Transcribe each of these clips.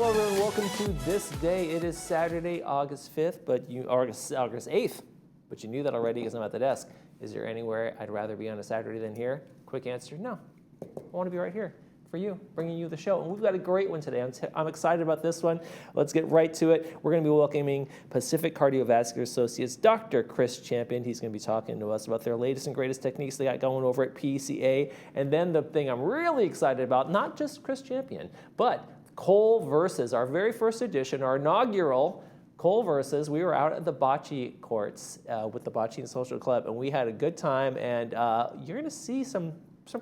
Hello everyone, welcome to This Day. It is Saturday, August 5th, August 8th, but you knew that already because I'm at the desk. Is there anywhere I'd rather be on a Saturday than here? Quick answer, no. I want to be right here for you, bringing you the show. And we've got a great one today. I'm excited about this one. Let's get right to it. We're going to be welcoming Pacific Cardiovascular Associates, Dr. Chris Champion. He's going to be talking to us about their latest and greatest techniques they got going over at PCA. And then the thing I'm really excited about, not just Chris Champion, but Cole Versus, our very first edition, our inaugural Cole Versus. We were out at the bocce courts with the Bocce and Social Club, and we had a good time, and you're going to see some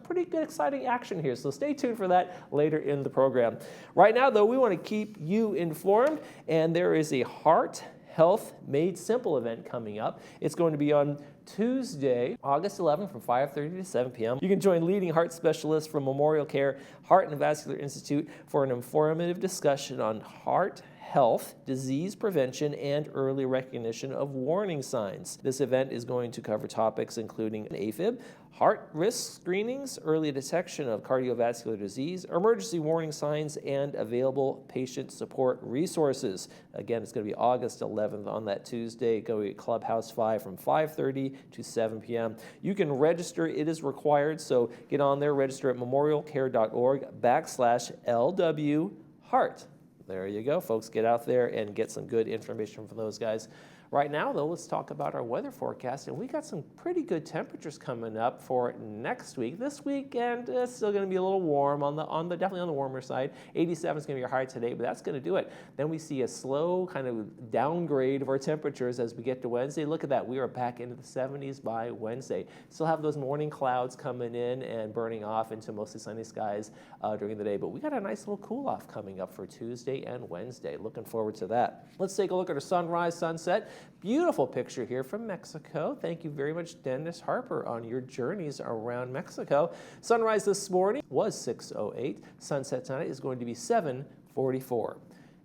pretty good, exciting action here. So stay tuned for that later in the program. Right now, though, we want to keep you informed, and there is a Heart Health Made Simple event coming up. It's going to be on Tuesday, August 11th from 5:30 to 7 p.m. You can join leading heart specialists from Memorial Care Heart and Vascular Institute for an informative discussion on heart health, disease prevention, and early recognition of warning signs. This event is going to cover topics including AFib, heart risk screenings, early detection of cardiovascular disease, emergency warning signs, and available patient support resources. Again, it's going to be August 11th on that Tuesday. Go to Clubhouse 5 from 5:30 to 7 p.m. You can register. It is required, so get on there. Register at memorialcare.org/LW-HEART. There you go, folks. Get out there and get some good information from those guys. Right now, though, let's talk about our weather forecast. And we got some pretty good temperatures coming up for next week. This weekend, it's still going to be a little warm, definitely on the warmer side. 87 is going to be our high today, but that's going to do it. Then we see a slow kind of downgrade of our temperatures as we get to Wednesday. Look at that. We are back into the 70s by Wednesday. Still have those morning clouds coming in and burning off into mostly sunny skies during the day. But we got a nice little cool off coming up for Tuesday and Wednesday. Looking forward to that. Let's take a look at our sunrise, sunset. Beautiful picture here from Mexico. Thank you very much, Dennis Harper, on your journeys around Mexico. Sunrise this morning was 6:08. Sunset tonight is going to be 7:44.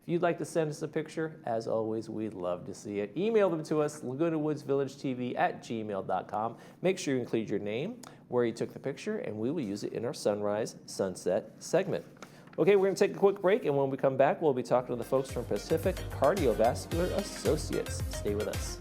If you'd like to send us a picture, as always, we'd love to see it. Email them to us, lagunawoodsvillagetv@gmail.com. Make sure you include your name, where you took the picture, and we will use it in our sunrise, sunset segment. Okay, we're going to take a quick break, and when we come back, we'll be talking to the folks from Pacific Cardiovascular Associates. Stay with us.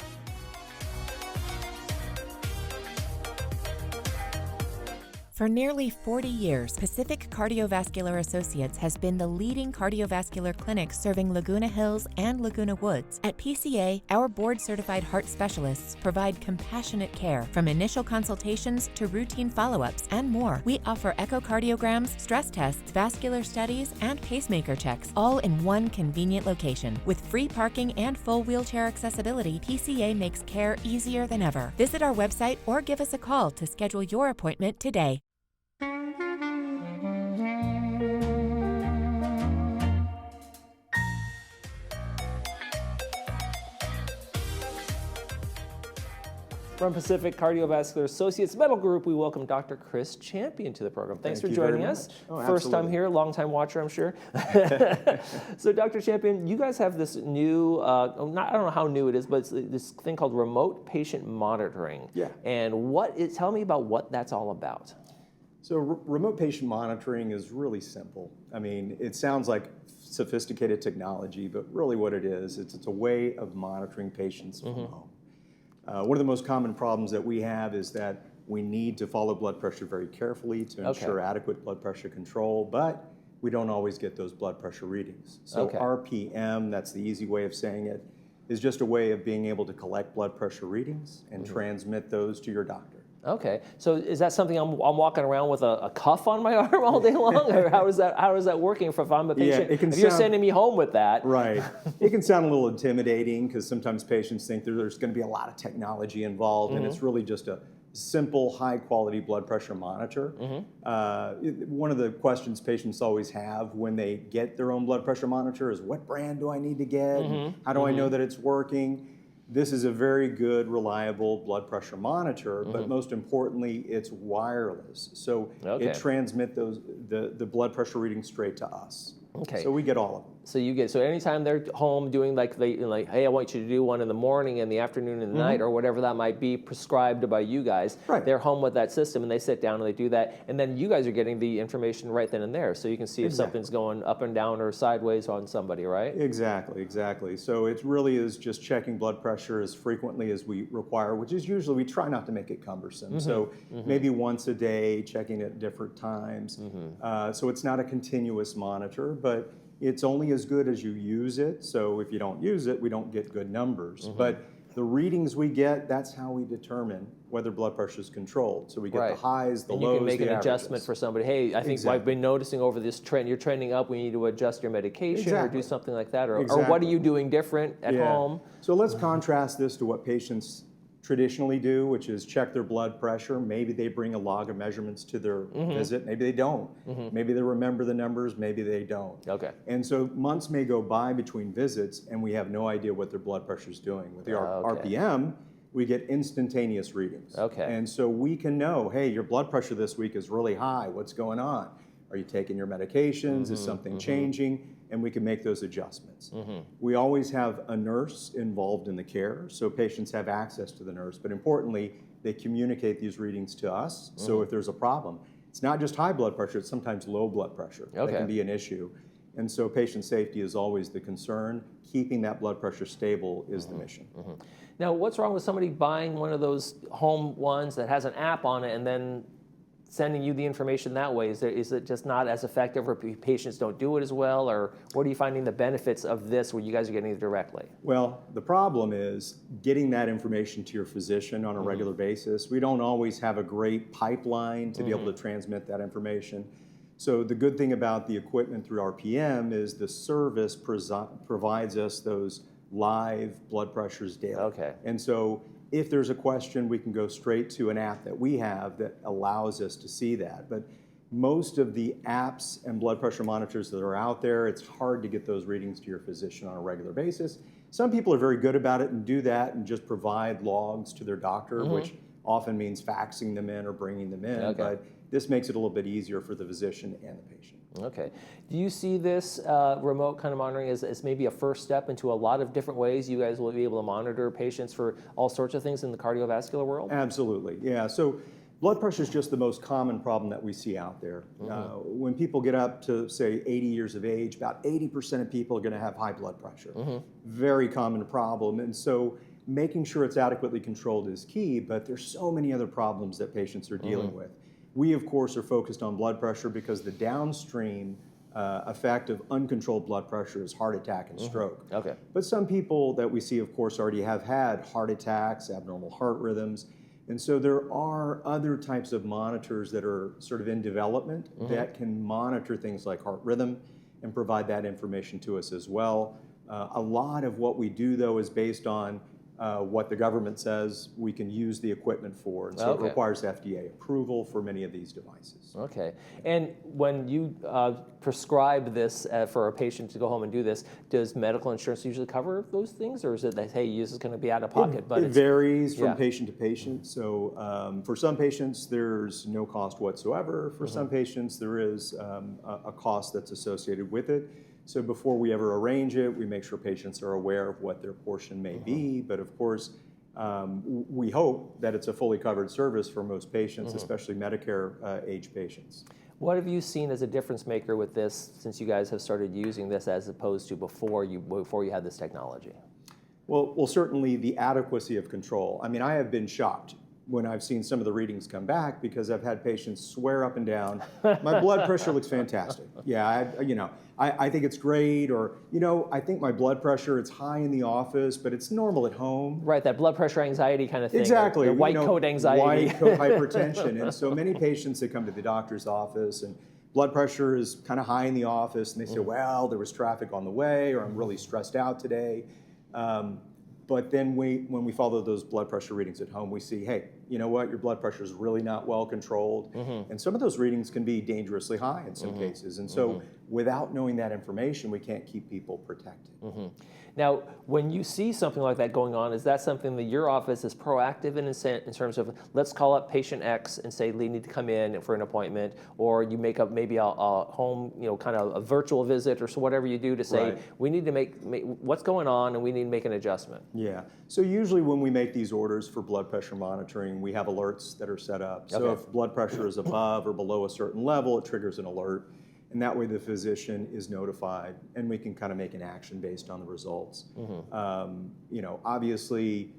For nearly 40 years, Pacific Cardiovascular Associates has been the leading cardiovascular clinic serving Laguna Hills and Laguna Woods. At PCA, our board-certified heart specialists provide compassionate care from initial consultations to routine follow-ups and more. We offer echocardiograms, stress tests, vascular studies, and pacemaker checks, all in one convenient location. With free parking and full wheelchair accessibility, PCA makes care easier than ever. Visit our website or give us a call to schedule your appointment today. From Pacific Cardiovascular Associates Medical Group, we welcome Dr. Chris Champion to the program. Thanks for joining us. First time here, long time watcher, I'm sure. So, Dr. Champion, you guys have this new, I don't know how new it is, but it's this thing called remote patient monitoring. Yeah. And tell me about what that's all about. So remote patient monitoring is really simple. I mean, it sounds like sophisticated technology, but really what it is, it's a way of monitoring patients from home. One of the most common problems that we have is that we need to follow blood pressure very carefully to ensure adequate blood pressure control, but we don't always get those blood pressure readings. So RPM, that's the easy way of saying it, is just a way of being able to collect blood pressure readings and transmit those to your doctor. Okay, so is that something I'm walking around with a cuff on my arm all day long, or how is that working if I'm a patient? If you're sending me home with that, right? It can sound a little intimidating because sometimes patients think there's going to be a lot of technology involved, and it's really just a simple, high-quality blood pressure monitor. One of the questions patients always have when they get their own blood pressure monitor is, what brand do I need to get? How do I know that it's working? This is a very good, reliable blood pressure monitor, but most importantly, it's wireless. So it transmits the blood pressure readings straight to us. Okay. So we get all of them. So you get, so anytime they're home doing like, hey, I want you to do one in the morning, in the afternoon, and the night, or whatever that might be prescribed by you guys, Right. they're home with that system and they sit down and they do that. And then you guys are getting the information right then and there. So you can see if something's going up and down or sideways on somebody, right? Exactly, exactly. So it really is just checking blood pressure as frequently as we require, which is usually, we try not to make it cumbersome. So maybe once a day, checking at different times. So it's not a continuous monitor, but it's only as good as you use it. So if you don't use it, we don't get good numbers. But the readings we get, that's how we determine whether blood pressure is controlled. So we get the highs, the and lows, you can make the an averages. adjustment for somebody. Hey, I think I've been noticing over this trend, you're trending up, we need to adjust your medication or do something like that. Or what are you doing different at home? So let's contrast this to what patients traditionally do, which is check their blood pressure. Maybe they bring a log of measurements to their visit. Maybe they don't. Maybe they remember the numbers. Maybe they don't. Okay. And so months may go by between visits, and we have no idea what their blood pressure is doing. With the RPM, we get instantaneous readings. Okay. And so we can know, hey, your blood pressure this week is really high. What's going on? Are you taking your medications? Is something changing? And we can make those adjustments. We always have a nurse involved in the care, so patients have access to the nurse. But importantly, they communicate these readings to us. So if there's a problem, it's not just high blood pressure, it's sometimes low blood pressure. That can be an issue. And so patient safety is always the concern. Keeping that blood pressure stable is the mission. Now, what's wrong with somebody buying one of those home ones that has an app on it and then sending you the information that way? Is it just not as effective, or patients don't do it as well? Or what are you finding the benefits of this where you guys are getting it directly? Well, the problem is getting that information to your physician on a regular basis. We don't always have a great pipeline to be able to transmit that information. So the good thing about the equipment through RPM is the service provides us those live blood pressures daily. Okay. And so if there's a question, we can go straight to an app that we have that allows us to see that. But most of the apps and blood pressure monitors that are out there, it's hard to get those readings to your physician on a regular basis. Some people are very good about it and do that and just provide logs to their doctor, which often means faxing them in or bringing them in. But this makes it a little bit easier for the physician and the patient. Okay. Do you see this remote kind of monitoring as maybe a first step into a lot of different ways you guys will be able to monitor patients for all sorts of things in the cardiovascular world? Absolutely, yeah. So blood pressure is just the most common problem that we see out there. When people get up to, say, 80 years of age, about 80% of people are going to have high blood pressure. Very common problem. And so making sure it's adequately controlled is key, but there's so many other problems that patients are dealing with. We, of course, are focused on blood pressure because the downstream effect of uncontrolled blood pressure is heart attack and stroke. Okay. But some people that we see, of course, already have had heart attacks, abnormal heart rhythms. And so there are other types of monitors that are sort of in development that can monitor things like heart rhythm and provide that information to us as well. A lot of what we do, though, is based on what the government says we can use the equipment for. And so it requires FDA approval for many of these devices. Okay. And when you prescribe this for a patient to go home and do this, does medical insurance usually cover those things? Or is it that, hey, this is going to be out of pocket? It varies from patient to patient. So for some patients, there's no cost whatsoever. For some patients, there is a cost that's associated with it. So before we ever arrange it, we make sure patients are aware of what their portion may be. But of course, we hope that it's a fully covered service for most patients, especially Medicare age patients. What have you seen as a difference maker with this since you guys have started using this as opposed to before you had this technology? Well, certainly the adequacy of control. I mean, I have been shocked when I've seen some of the readings come back because I've had patients swear up and down, my blood pressure looks fantastic. Yeah, I think it's great, or, I think my blood pressure, it's high in the office, but it's normal at home. Right, that blood pressure anxiety kind of thing. Exactly. The white coat anxiety. White coat hypertension. And so many patients that come to the doctor's office and blood pressure is kind of high in the office, and they say, well, there was traffic on the way, or I'm really stressed out today. But then when we follow those blood pressure readings at home, we see, hey, you know what, your blood pressure is really not well controlled. And some of those readings can be dangerously high in some cases. And so without knowing that information, we can't keep people protected. Now, when you see something like that going on, is that something that your office is proactive in terms of, let's call up patient X and say they need to come in for an appointment, or you make up maybe a home, kind of a virtual visit or so whatever you do to say, we need to make what's going on and we need to make an adjustment? Yeah. So usually when we make these orders for blood pressure monitoring, we have alerts that are set up. So if blood pressure is above or below a certain level, it triggers an alert. And that way the physician is notified and we can kind of make an action based on the results. Obviously,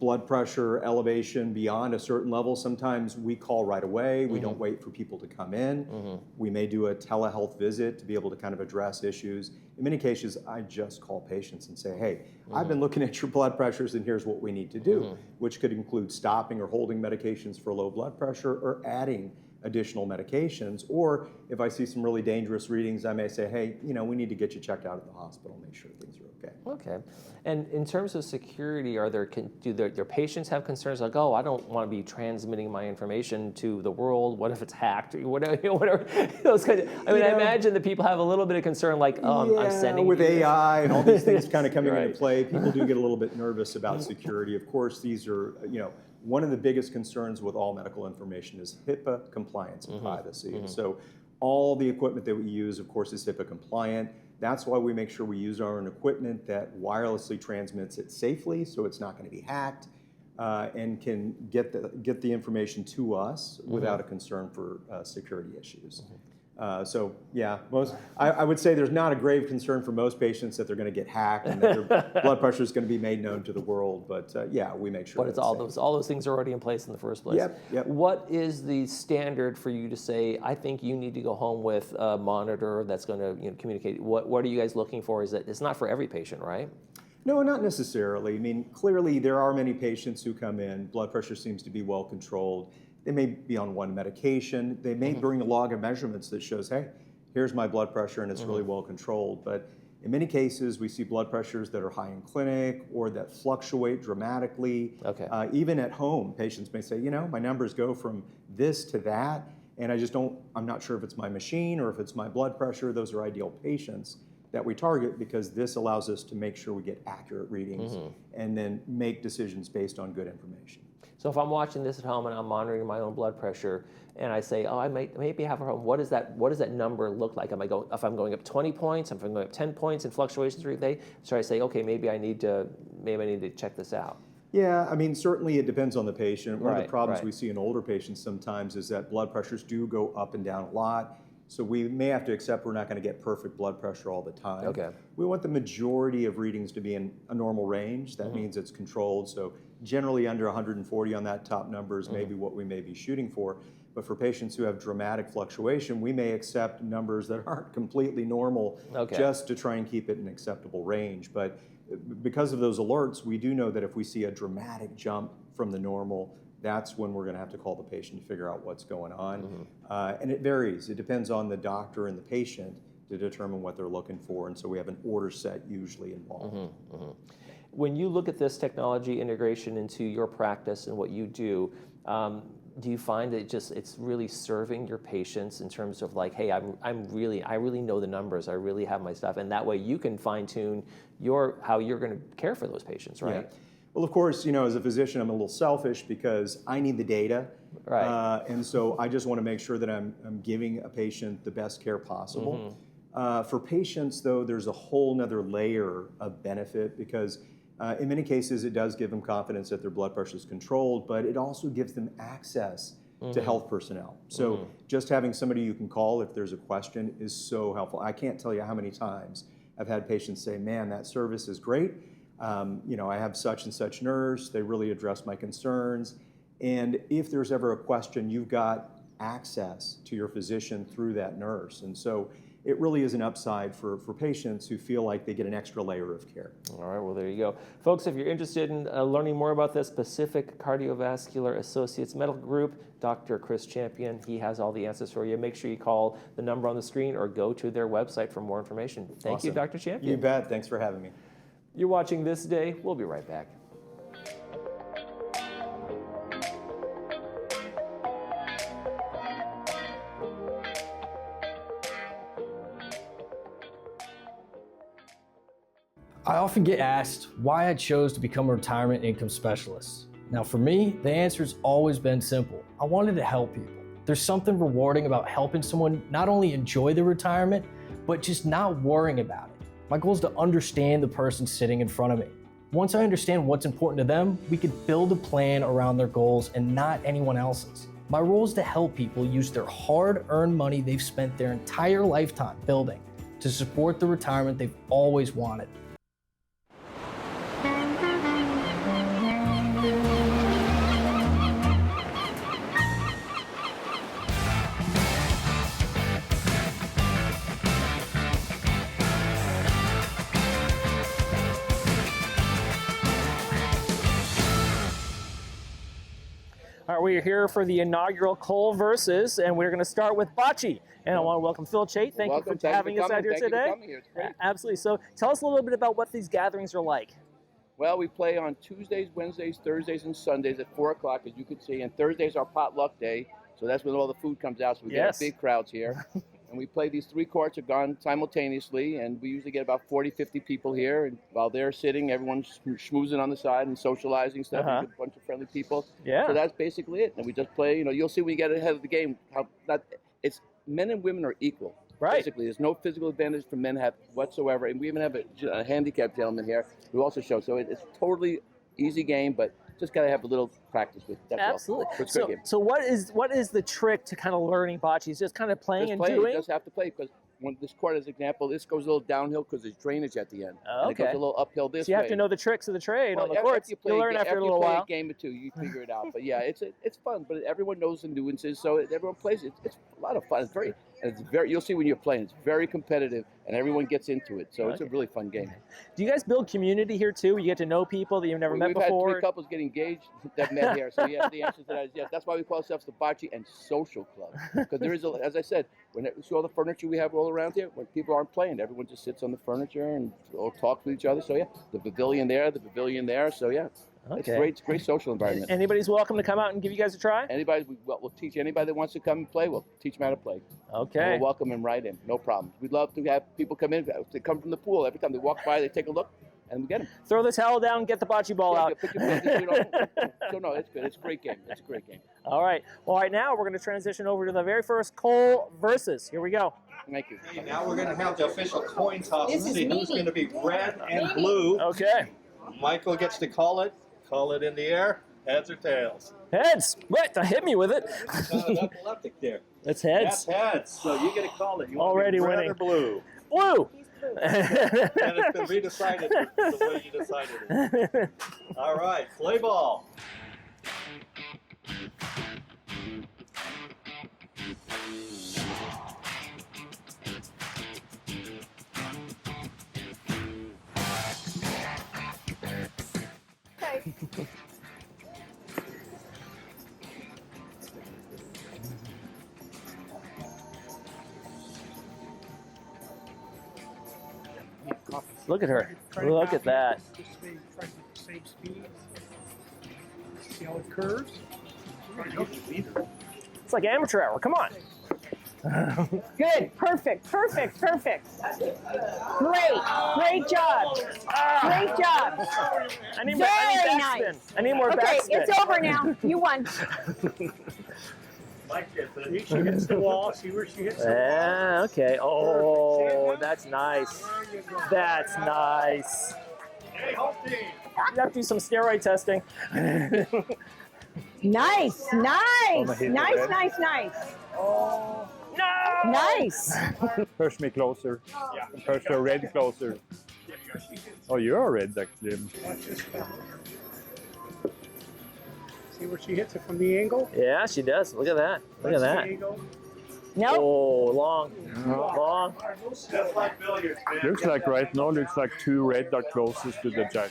blood pressure elevation beyond a certain level, sometimes we call right away. We don't wait for people to come in. We may do a telehealth visit to be able to kind of address issues. In many cases, I just call patients and say, hey, I've been looking at your blood pressures and here's what we need to do, which could include stopping or holding medications for low blood pressure or adding additional medications. Or if I see some really dangerous readings, I may say, hey, we need to get you checked out at the hospital, make sure things are okay. Okay. And in terms of security, do their patients have concerns like, oh, I don't want to be transmitting my information to the world. What if it's hacked? Or whatever. Those kinds of, I imagine that people have a little bit of concern like, I'm sending with AI and all these things kind of coming Right. into play, people do get a little bit nervous about security. Of course, these are, one of the biggest concerns with all medical information is HIPAA compliance and privacy. And so all the equipment that we use, of course, is HIPAA compliant. That's why we make sure we use our own equipment that wirelessly transmits it safely, so it's not going to be hacked, and can get the information to us without a concern for security issues. I would say there's not a grave concern for most patients that they're going to get hacked and that their blood pressure is going to be made known to the world. But we make sure. But it's all those things are already in place in the first place. Yep. What is the standard for you to say, I think you need to go home with a monitor that's going to communicate? What are you guys looking for? Is that it's not for every patient, right? No, not necessarily. I mean, clearly there are many patients who come in, blood pressure seems to be well controlled. They may be on one medication. They may bring a log of measurements that shows, hey, here's my blood pressure and it's really well controlled. But in many cases, we see blood pressures that are high in clinic or that fluctuate dramatically. Even at home, patients may say, my numbers go from this to that, and I'm not sure if it's my machine or if it's my blood pressure. Those are ideal patients that we target because this allows us to make sure we get accurate readings and then make decisions based on good information. So if I'm watching this at home and I'm monitoring my own blood pressure, and I say, oh, I maybe have a problem, what does that number look like? If I'm going up 20 points, if I'm going up 10 points in fluctuations through the day, so I say, okay, maybe I need to check this out. Yeah, certainly it depends on the patient. One of the problems right. we see in older patients sometimes is that blood pressures do go up and down a lot. So we may have to accept we're not going to get perfect blood pressure all the time. We want the majority of readings to be in a normal range. That means it's controlled. So generally under 140 on that top number is maybe what we may be shooting for. But for patients who have dramatic fluctuation, we may accept numbers that aren't completely normal just to try and keep it in an acceptable range. But because of those alerts, we do know that if we see a dramatic jump from the normal, that's when we're going to have to call the patient to figure out what's going on. And it varies. It depends on the doctor and the patient to determine what they're looking for. And so we have an order set usually involved. When you look at this technology integration into your practice and what you do you find that it's really serving your patients in terms of like, hey, I really know the numbers, I really have my stuff, and that way you can fine tune how you're going to care for those patients, right? Yeah. Well, of course, as a physician, I'm a little selfish because I need the data. Right. And so I just want to make sure that I'm giving a patient the best care possible. For patients, though, there's a whole nother layer of benefit because in many cases, it does give them confidence that their blood pressure is controlled, but it also gives them access to health personnel. So just having somebody you can call if there's a question is so helpful. I can't tell you how many times I've had patients say, man, that service is great. I have such and such nurse. They really address my concerns. And if there's ever a question, you've got access to your physician through that nurse. And so it really is an upside for patients who feel like they get an extra layer of care. All right, well, there you go. Folks, if you're interested in learning more about this, Pacific Cardiovascular Associates Medical Group, Dr. Chris Champion, he has all the answers for you. Make sure you call the number on the screen or go to their website for more information. Thank you, Dr. Champion. You bet. Thanks for having me. You're watching ThisDay. We'll be right back. I often get asked why I chose to become a retirement income specialist. Now for me, the answer's always been simple. I wanted to help people. There's something rewarding about helping someone not only enjoy their retirement, but just not worrying about it. My goal is to understand the person sitting in front of me. Once I understand what's important to them, we could build a plan around their goals and not anyone else's. My role is to help people use their hard-earned money they've spent their entire lifetime building to support the retirement they've always wanted. All right, we're here for the inaugural Cole Versus, and we're going to start with bocce. And I want to welcome Phil Chait. Thank you for having us out here today. It's great. Absolutely. So tell us a little bit about what these gatherings are like. Well, we play on Tuesdays, Wednesdays, Thursdays, and Sundays at 4 o'clock, as you can see. And Thursday's our potluck day, so that's when all the food comes out, so we get big crowds here. And we play these 3 courts are gone simultaneously, and we usually get about 40, 50 people here. And while they're sitting, everyone's schmoozing on the side and socializing stuff. We get a bunch of friendly people. Yeah. So that's basically it. And we just play. You know, you'll see when you get ahead of the game how it's men and women are equal. Right. Basically, there's no physical advantage for men have whatsoever. And we even have a handicapped gentleman here who also shows. So it's totally easy game, but just got to have a little practice with it. That's Absolutely. all. It's a good game. So what is the trick to kind of learning bocce? Is just kind of playing and doing? You just have to play because when this court, as an example, this goes a little downhill because there's drainage at the end. Oh, and it goes okay. a little uphill this So you have way. to know the tricks of the trade on the after courts. you play You'll learn after a little you play while. a game or two, you figure it out. But yeah, it's fun. But everyone knows the nuances, so everyone plays it. It's a lot of fun. It's very. You'll see when you're playing. It's very competitive, and everyone gets into it. So it's a really fun game. Do you guys build community here too? You get to know people that you've never met before? We've had 3 couples get engaged that met here. So yes, the answer to that is yes. That's why we call ourselves the Bocce and Social Club. Because there is, as I said, when you see all the furniture we have all around here, when people aren't playing, everyone just sits on the furniture and all talks with each other. So yeah, the pavilion there. So yeah. Okay. It's a great social environment. Anybody's welcome to come out and give you guys a try? We'll teach anybody that wants to come and play. We'll teach them how to play. Okay. We'll welcome them right in. No problem. We'd love to have people come in. They come from the pool. Every time they walk by, they take a look, and we get them. Throw the towel down, get the bocce ball out. No, it's good. It's a great game. It's a great game. All right. Well, right now we're going to transition over to the very first Cole Versus. Here we go. Thank you. Now we're going to have the official coin toss and see who's going to be red and blue. Okay. Michael gets to call it in the air, heads or tails. Heads. What? Hit me with it. Kind of epileptic there. It's heads. That's heads. So you get to call it. You Already want to be winning. red or blue? Blue. And it's been redecided the way you decided it. All right, play ball. Look at her. Look at that. Just try to same speed. See how it curves? It's like amateur hour. Come on. Good, perfect. Great job. Great job. I need Very backspin. nice. I need more Okay, backspin. it's over now. You won. Like this. She hits the wall. See where she hits the wall. Yeah, okay. Oh, that's nice. There you go. That's nice. Hey, home team. You have to do some steroid testing. Nice. Oh, no! Nice. Push me closer. Push the red closer. Oh, you're red actually. Watch this one. See where she hits it from the angle? Yeah, she does. Look at that. Look at That's that. the angle. Nope. Oh, long. Long. Just like billiards, man. Looks like right now, looks like 2 red are closest to the jack.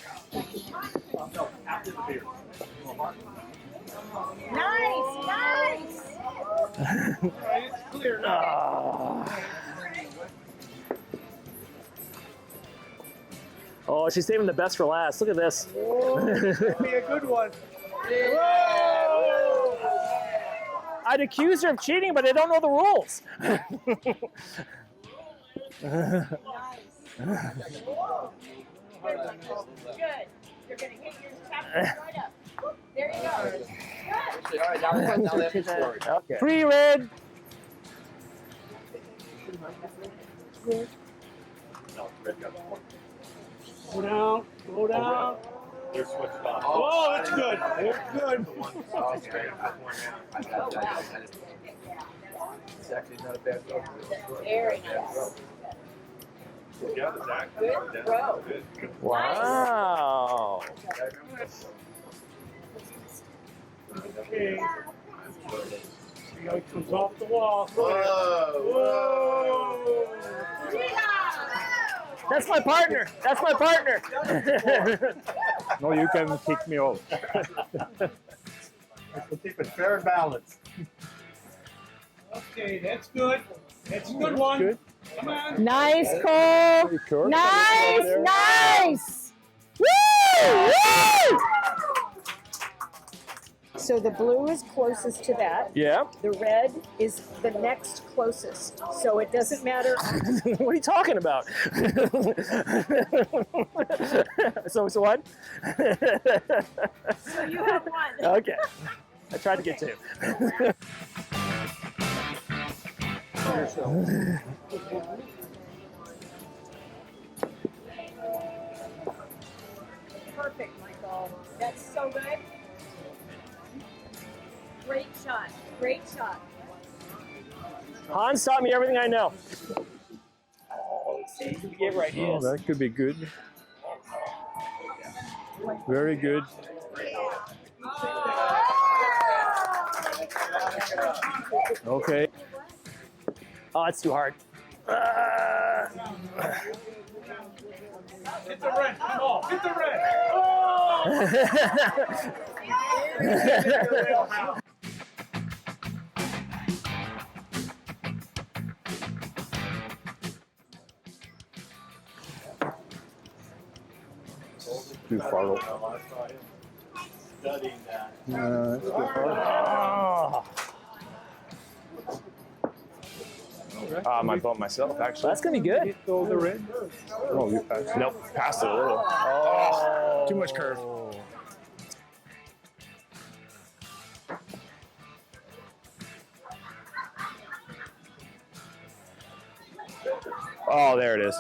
Nice. It's clear now. Ah. Oh, she's saving the best for last. Look at this. That'd be a good one. I'd accuse her of cheating, but I don't know the rules. Good. You're gonna hit your top right up. There you go. Good. All right, now that's the story. Okay. Free red. Go down. Go down. They're switched off. Oh, that's good. That's good. It's actually not a bad stroke. Very nice. Yeah, Zach. Good throw. Wow. Okay. See how it comes off the wall. Whoa. That's my partner. That's my partner. No, you can kick me off. We'll keep it fair and balanced. Okay, that's good. That's a good one. Good. Come on. Nice, Cole. Pretty sure. Nice, nice. Woo! Woo! So the blue is closest to that. Yeah. The red is the next closest. So it doesn't matter. What are you talking about? So what? So you have one. Okay. I tried to get two. Perfect, Michael. That's so good. Great shot. Great shot. Hans taught me everything I know. Get right Oh, that could be good. Very good. Okay. Oh, it's too hard. Hit the red. Come on. Hit the red. Oh! Too far off. Studying that. That's too far. I bumped myself, actually. That's gonna be good. Hit all the red. Oh, you passed it. Nope, passed it a little. Oh, too much curve. Oh, there it is.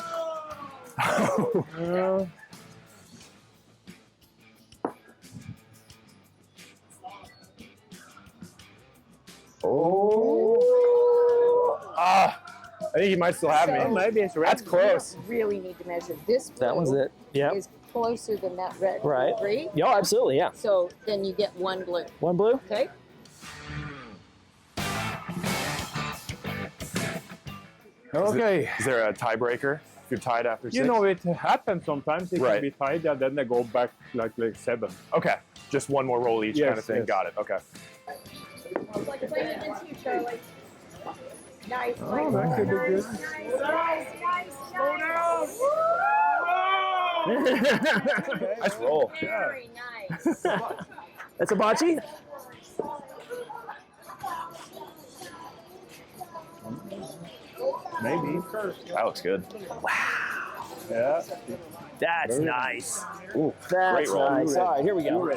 I think he might still have me. Maybe it's red. That's close. You really need to measure this blue. That one's it. Yeah. Is closer than that red. Right. Agree? Yeah, absolutely. Yeah. So then you get one blue. One blue. Okay? Okay. Is there a tiebreaker if you're tied after 6? You know, it happens sometimes. It Right. can be tied and then they go back like 7. Okay, just one more roll each Yes, kind of thing. yes. Got it. Okay. It's like playing against you, Charlie. Nice. Oh, that could be good. Nice. Nice roll. Very nice. That's a bocce. Maybe. That looks good. Yeah. That's nice. Ooh, That's great roll. nice. All right, here we go.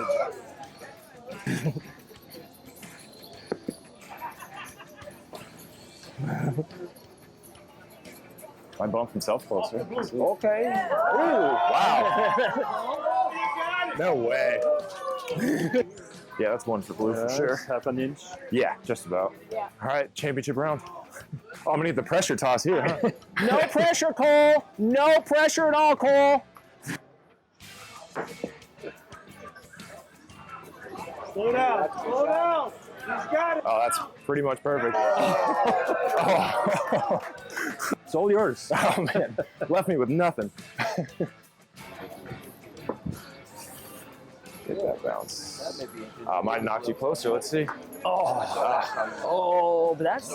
I bumped himself closer. Okay. Ooh, wow. No way. Yeah, that's one for blue for sure. Half an inch. Yeah, just about. Yeah. All right, championship round. Oh, I'm gonna need the pressure toss here, huh? No pressure, Cole. No pressure at all, Cole. Slow down. Slow down. He's got it. Oh, that's pretty much perfect. Oh. It's all yours. Oh man, left me with nothing. Get that bounce. Might knock you closer. Let's see. Oh, but that's.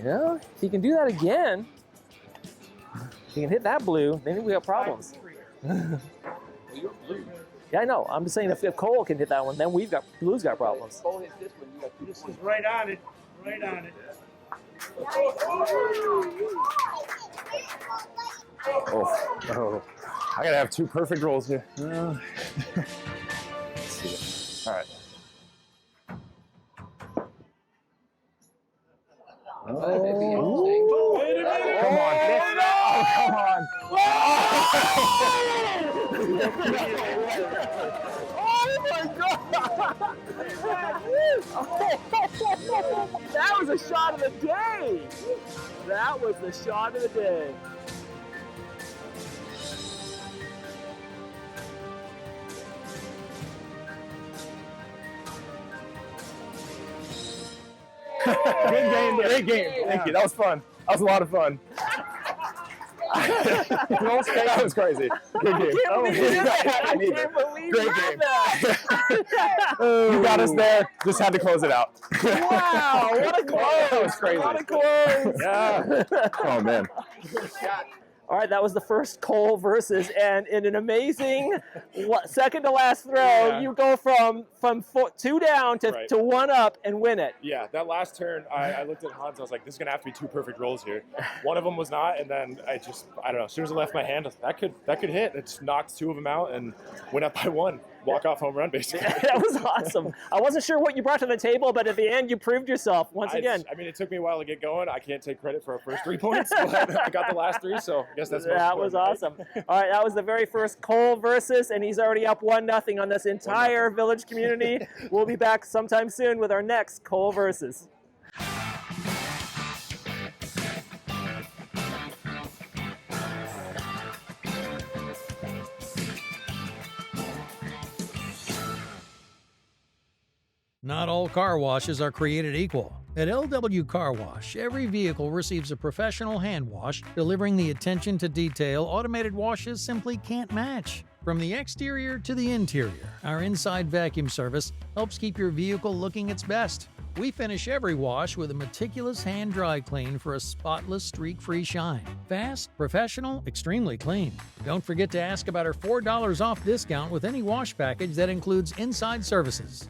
Yeah, if he can do that again, if he can hit that blue, then we have problems. Yeah, I know. I'm just saying if Cole can hit that one, then blue's got problems. Cole hits this one, you got two. This is right on it. Right on it. Oh. I gotta have 2 perfect rolls here. Let's see. All right. Oh. Wait a minute. Come on. Oh, That was a shot of the day. That was the shot of the day. Good game. Great game. Thank you. That was fun. That was a lot of fun. That was crazy. Good game. I can't believe Great game. You got us there. Just had to close it out. Wow, what a close. That was crazy. What a close. Yeah. Oh, man. All right, that was the first Cole versus, and in an amazing second to last throw, you go from 2 down to 1 up and win it. Yeah, that last turn, I looked at Hans. I was like, "This is gonna have to be 2 perfect rolls here." One of them was not, and then I don't know. As soon as I left my hand, that could hit. It just knocked 2 of them out and went up by 1. Walk-off home run, basically. That was awesome. I wasn't sure what you brought to the table, but at the end, you proved yourself once again. I mean, it took me a while to get going. I can't take credit for our first 3 points, but I got the last 3, so I guess that's that was awesome. All right, that was the very first Cole versus, and he's already up 1-0 on this entire village community. We'll be back sometime soon with our next Cole versus. Not all car washes are created equal. At LW Car Wash, every vehicle receives a professional hand wash, delivering the attention to detail automated washes simply can't match. From the exterior to the interior, our inside vacuum service helps keep your vehicle looking its best. We finish every wash with a meticulous hand dry clean for a spotless, streak-free shine. Fast, professional, extremely clean. Don't forget to ask about our $4 off discount with any wash package that includes inside services.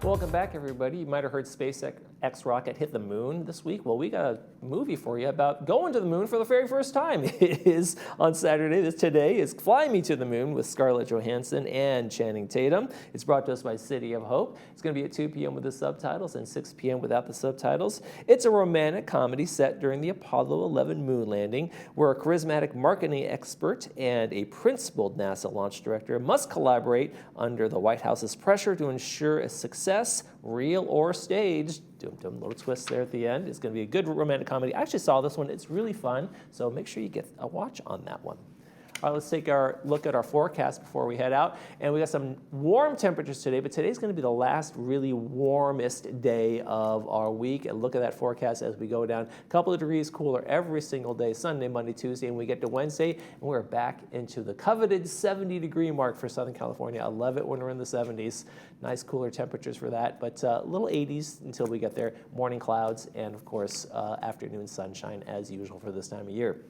Welcome back, everybody. You might have heard SpaceX rocket hit the moon this week. Well, we got a movie for you about going to the moon for the very first time. It is on Saturday. Today is Fly Me to the Moon with Scarlett Johansson and Channing Tatum. It's brought to us by City of Hope. It's going to be at 2 p.m. with the subtitles and 6 p.m. without the subtitles. It's a romantic comedy set during the Apollo 11 moon landing, where a charismatic marketing expert and a principled NASA launch director must collaborate under the White House's pressure to ensure a success, real or staged. Little twist there at the end. It's going to be a good romantic comedy. I actually saw this one. It's really fun, so make sure you get a watch on that one. All right, let's take our look at our forecast before we head out. And we got some warm temperatures today, but today's going to be the last really warmest day of our week. And look at that forecast as we go down. A couple of degrees cooler every single day, Sunday, Monday, Tuesday, and we get to Wednesday, and we're back into the coveted 70-degree mark for Southern California. I love it when we're in the 70s. Nice cooler temperatures for that, but little 80s until we get there. Morning clouds and, of course, afternoon sunshine as usual for this time of year.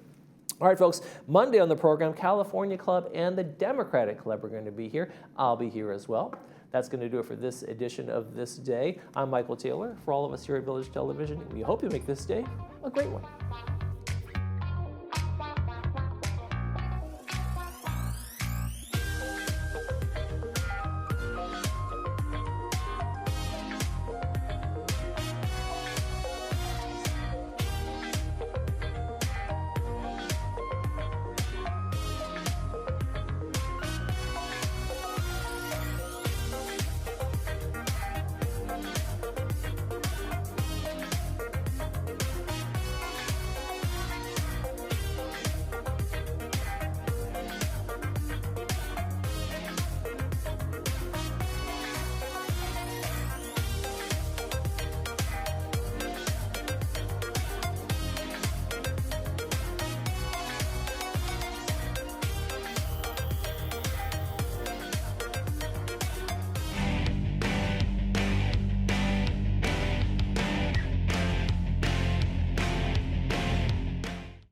All right, folks, Monday on the program, California Club and the Democratic Club are going to be here. I'll be here as well. That's going to do it for this edition of This Day. I'm Michael Taylor. For all of us here at Village Television, we hope you make this day a great one.